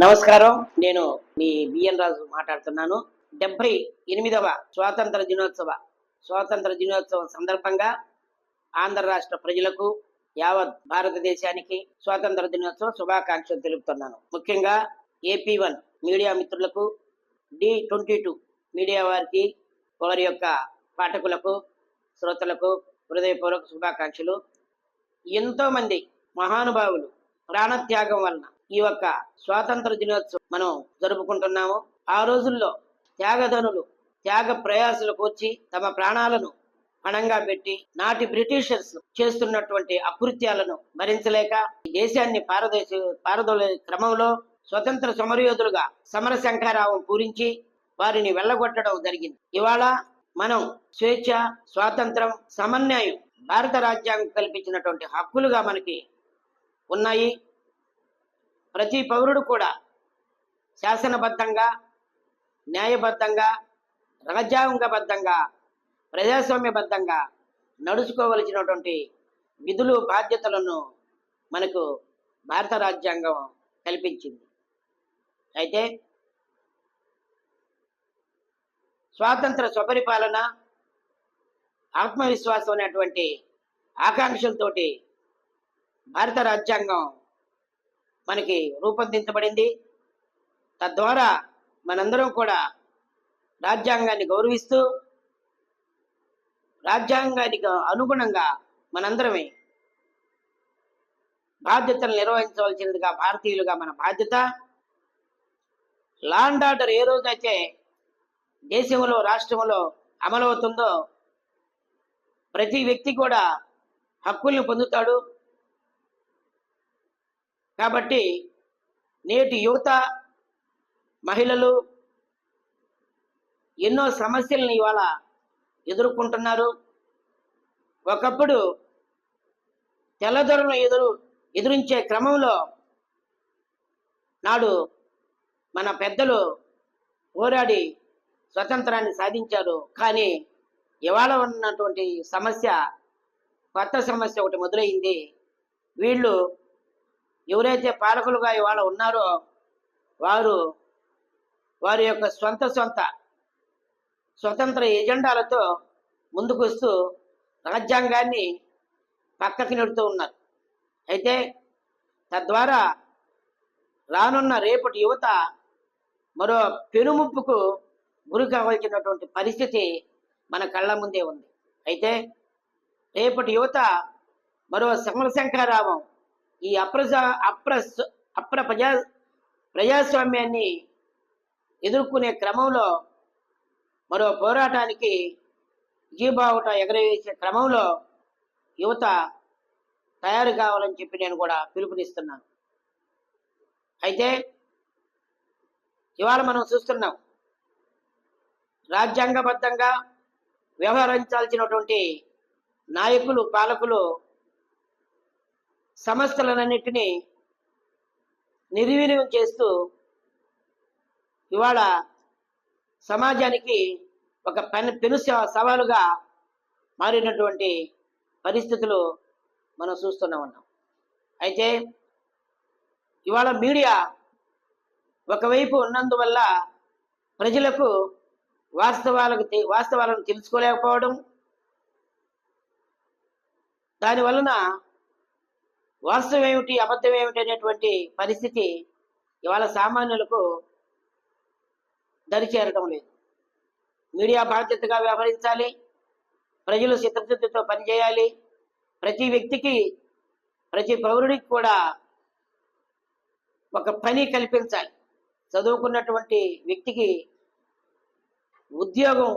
నమస్కారం. నేను మీ బిఎన్ రాజు మాట్లాడుతున్నాను. 78వ స్వాతంత్ర దినోత్సవం సందర్భంగా ఆంధ్ర రాష్ట్ర ప్రజలకు, యావత్ భారతదేశానికి స్వాతంత్ర దినోత్సవ శుభాకాంక్షలు తెలుపుతున్నాను. ముఖ్యంగా AP1 మీడియా మిత్రులకు, D22 మీడియా వారికి, వారి యొక్క పాఠకులకు, శ్రోతలకు హృదయపూర్వక శుభాకాంక్షలు. ఎంతో మంది మహానుభావులు ప్రాణత్యాగం వలన ఈ యొక్క స్వాతంత్ర దినోత్సవం మనం జరుపుకుంటున్నాము. ఆ రోజుల్లో త్యాగధనులు త్యాగ ప్రయాసలకు వచ్చి తమ ప్రాణాలను పణంగా పెట్టి నాటి బ్రిటిషర్స్ చేస్తున్నటువంటి అకృత్యాలను భరించలేక ఈ దేశాన్ని పారదోలే క్రమంలో స్వతంత్ర సమరయోధులుగా సమర శంఖారావం పూరించి వారిని వెళ్ళగొట్టడం జరిగింది. ఇవాళ మనం స్వేచ్ఛ, స్వాతంత్రం, సమన్యాయం భారత రాజ్యాంగం కల్పించినటువంటి హక్కులుగా మనకి ఉన్నాయి. ప్రతి పౌరుడు కూడా శాసనబద్ధంగా, న్యాయబద్ధంగా, రాజ్యాంగబద్ధంగా, ప్రజాస్వామ్యబద్ధంగా నడుచుకోవలసినటువంటి విధులు, బాధ్యతలను మనకు భారత రాజ్యాంగం కల్పించింది. అయితే స్వాతంత్ర స్వపరిపాలన, ఆత్మవిశ్వాసం అనేటువంటి ఆకాంక్షలతోటి భారత రాజ్యాంగం మనకి రూపొందించబడింది. తద్వారా మనందరం కూడా రాజ్యాంగాన్ని గౌరవిస్తూ, రాజ్యాంగానికి అనుగుణంగా మనందరమే బాధ్యతలు నిర్వహించవలసినదిగా భారతీయులుగా మన బాధ్యత. లా అండ్ ఆర్డర్ ఏ రోజైతే దేశంలో, రాష్ట్రంలో అమలవుతుందో ప్రతి వ్యక్తి కూడా హక్కుల్ని పొందుతాడు. కాబట్టి నేటి యువత, మహిళలు ఎన్నో సమస్యలను ఇవాళ ఎదుర్కొంటున్నారు. ఒకప్పుడు తెల్లదొరలను ఎదురించే క్రమంలో నాడు మన పెద్దలు పోరాడి స్వతంత్రాన్ని సాధించారు. కానీ ఇవాళ ఉన్నటువంటి సమస్య, కొత్త సమస్య ఒకటి మొదలైంది. వీళ్ళు ఎవరైతే పాలకులుగా ఇవాళ ఉన్నారో వారి యొక్క స్వతంత్ర ఎజెండాలతో ముందుకు వస్తూ రాజ్యాంగాన్ని పక్కకి నెడుతూ ఉన్నారు. అయితే తద్వారా రానున్న రేపటి యువత మరో పెనుముప్పుకు గురి కావాల్సినటువంటి పరిస్థితి మన కళ్ళ ముందే ఉంది. అయితే రేపటి యువత మరో సమరశంఖారావం ఈ ప్రజాస్వామ్యాన్ని ఎదుర్కొనే క్రమంలో, మరో పోరాటానికి జీబావుట ఎగరవేసే క్రమంలో యువత తయారు కావాలని చెప్పి నేను కూడా పిలుపునిస్తున్నాను. అయితే ఇవాళ మనం చూస్తున్నాం, రాజ్యాంగబద్ధంగా వ్యవహరించాల్సినటువంటి నాయకులు, పాలకులు సమస్యలన్నింటినీ నిర్వీర్యం చేస్తూ ఇవాళ సమాజానికి ఒక పెను సవాలుగా మారినటువంటి పరిస్థితులు మనం చూస్తూనే ఉన్నాం. అయితే ఇవాళ మీడియా ఒకవైపు ఉన్నందువల్ల ప్రజలకు వాస్తవాలను తెలుసుకోలేకపోవడం, దానివలన వాస్తవం ఏమిటి, అబద్ధం ఏమిటి అనేటువంటి పరిస్థితి ఇవాళ సామాన్యులకు దరిచేరడం లేదు. మీడియా బాధ్యతగా వ్యవహరించాలి, ప్రజలు చిత్తశుద్ధితో పనిచేయాలి. ప్రతి వ్యక్తికి, ప్రతి పౌరుడికి కూడా ఒక పని కల్పించాలి. చదువుకున్నటువంటి వ్యక్తికి ఉద్యోగం,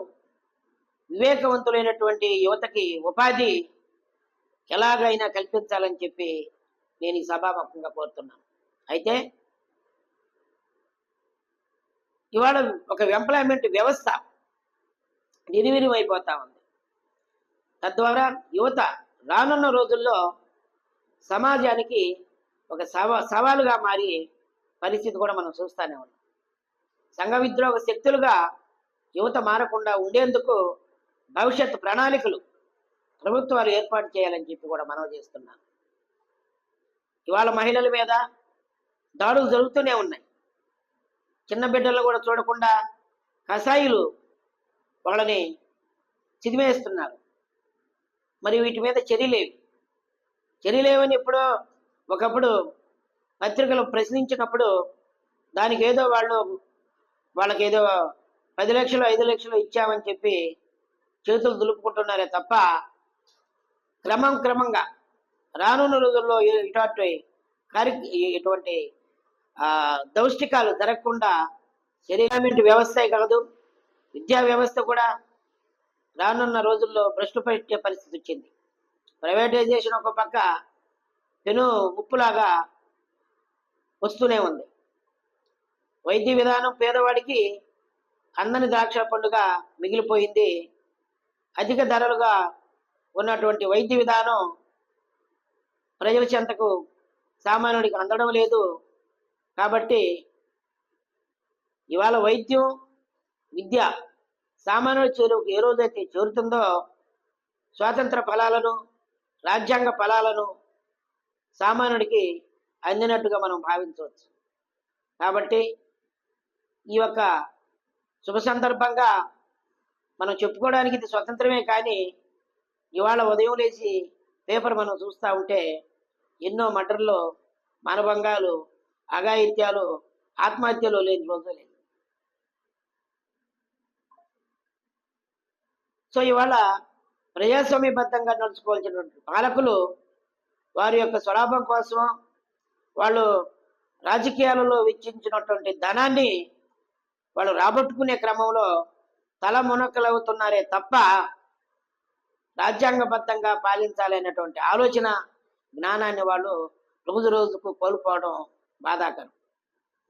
వివేకవంతులైనటువంటి యువతకి ఉపాధి ఎలాగైనా కల్పించాలని చెప్పి నేను ఈ సభాముఖంగా కోరుతున్నాను. అయితే ఇవాళ ఒక ఎంప్లాయ్మెంట్ వ్యవస్థ నిర్వీర్యం అయిపోతా ఉంది. తద్వారా యువత రానున్న రోజుల్లో సమాజానికి ఒక సవాలుగా మారి పరిస్థితి కూడా మనం చూస్తూనే ఉన్నాం. సంఘ విద్రోహ శక్తులుగా యువత మారకుండా ఉండేందుకు భవిష్యత్ ప్రణాళికలు ప్రభుత్వాలు ఏర్పాటు చేయాలని చెప్పి కూడా మనవి చేస్తున్నాను. ఇవాళ మహిళల మీద దాడులు జరుగుతూనే ఉన్నాయి. చిన్న బిడ్డలను కూడా చూడకుండా కసాయిలు వాళ్ళని చిదిమేస్తున్నారు. మరి వీటి మీద చర్యలేవని ఎప్పుడో ఒకప్పుడు పత్రికలు ప్రశ్నించినప్పుడు దానికి ఏదో వాళ్ళకేదో 10 లక్షలు 5 లక్షలు ఇచ్చామని చెప్పి చేతులు దులుపుకుంటున్నారే తప్ప క్రమంగా రానున్న రోజుల్లో ఇటువంటి దౌష్టికాలు జరగకుండా గవర్నమెంట్ వ్యవస్థే కాదు, విద్యా వ్యవస్థ కూడా రానున్న రోజుల్లో భ్రష్టు పట్టే పరిస్థితి వచ్చింది. ప్రైవేటైజేషన్ ఒక పక్క పెను ముప్పులాగా వస్తూనే ఉంది. వైద్య విధానం పేదవాడికి అందని ద్రాక్ష పండుగ మిగిలిపోయింది. అధిక ధరలుగా ఉన్నటువంటి వైద్య విధానం ప్రజల చెంతకు సామాన్యుడికి అందడం లేదు. కాబట్టి ఇవాళ వైద్యం విద్య సామాన్యుడి చేరువుకు ఏ రోజైతే చేరుతుందో స్వాతంత్ర ఫలాలను రాజ్యాంగ ఫలాలను సామాన్యుడికి అందినట్టుగా మనం భావించవచ్చు. కాబట్టి ఈ యొక్క శుభ సందర్భంగా మనం చెప్పుకోవడానికి ఇది స్వతంత్రమే, కానీ ఇవాళ ఉదయం లేచి పేపర్ మనం చూస్తూ ఉంటే ఎన్నో మర్డర్లు, మానభంగాలు, అఘాయిత్యాలు, ఆత్మహత్యలు లేని రోజు లేదు. సో ఇవాళ ప్రజాస్వామ్యబద్ధంగా నడుచుకోవాల్సినటువంటి పాలకులు వారి యొక్క స్వలాభం కోసం వాళ్ళు రాజకీయాలలో వెచ్చించినటువంటి ధనాన్ని వాళ్ళు రాబట్టుకునే క్రమంలో తల మునకలవుతున్నారే తప్ప రాజ్యాంగబద్ధంగా పాలించాలనేటువంటి ఆలోచన జ్ఞానాన్ని వాళ్ళు రోజు రోజుకు కోల్పోవడం బాధాకరం.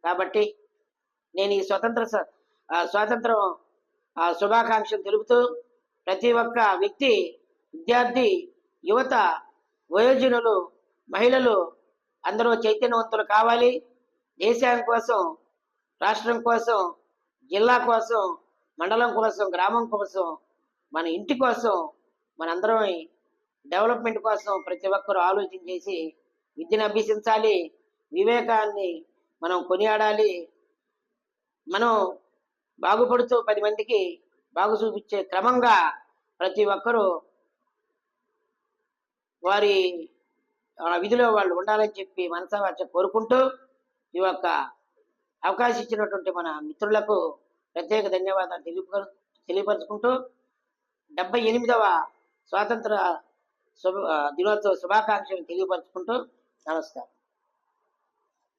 కాబట్టి నేను ఈ స్వాతంత్రం శుభాకాంక్షలు తెలుపుతూ ప్రతి ఒక్క వ్యక్తి, విద్యార్థి, యువత, వయోజనులు, మహిళలు అందరూ చైతన్యవంతులు కావాలి. దేశం కోసం, రాష్ట్రం కోసం, జిల్లా కోసం, మండలం కోసం, గ్రామం కోసం, మన ఇంటి కోసం, మనందరం డెవలప్మెంట్ కోసం ప్రతి ఒక్కరూ ఆలోచన చేసి విద్యను అభ్యసించాలి. వివేకాన్ని మనం కొనియాడాలి. మనం బాగుపడుతూ 10 మందికి బాగు చూపించే క్రమంగా ప్రతి ఒక్కరూ వారి విధిలో వాళ్ళు ఉండాలని చెప్పి మనసావాచ కోరుకుంటూ ఈ యొక్క అవకాశం ఇచ్చినటువంటి మన మిత్రులకు ప్రత్యేక ధన్యవాదాలు తెలియపరుచుకుంటూ 78వ స్వాతంత్ర దినోత్సవ శుభాకాంక్షలు తెలియపరుచుకుంటూ నమస్కారం.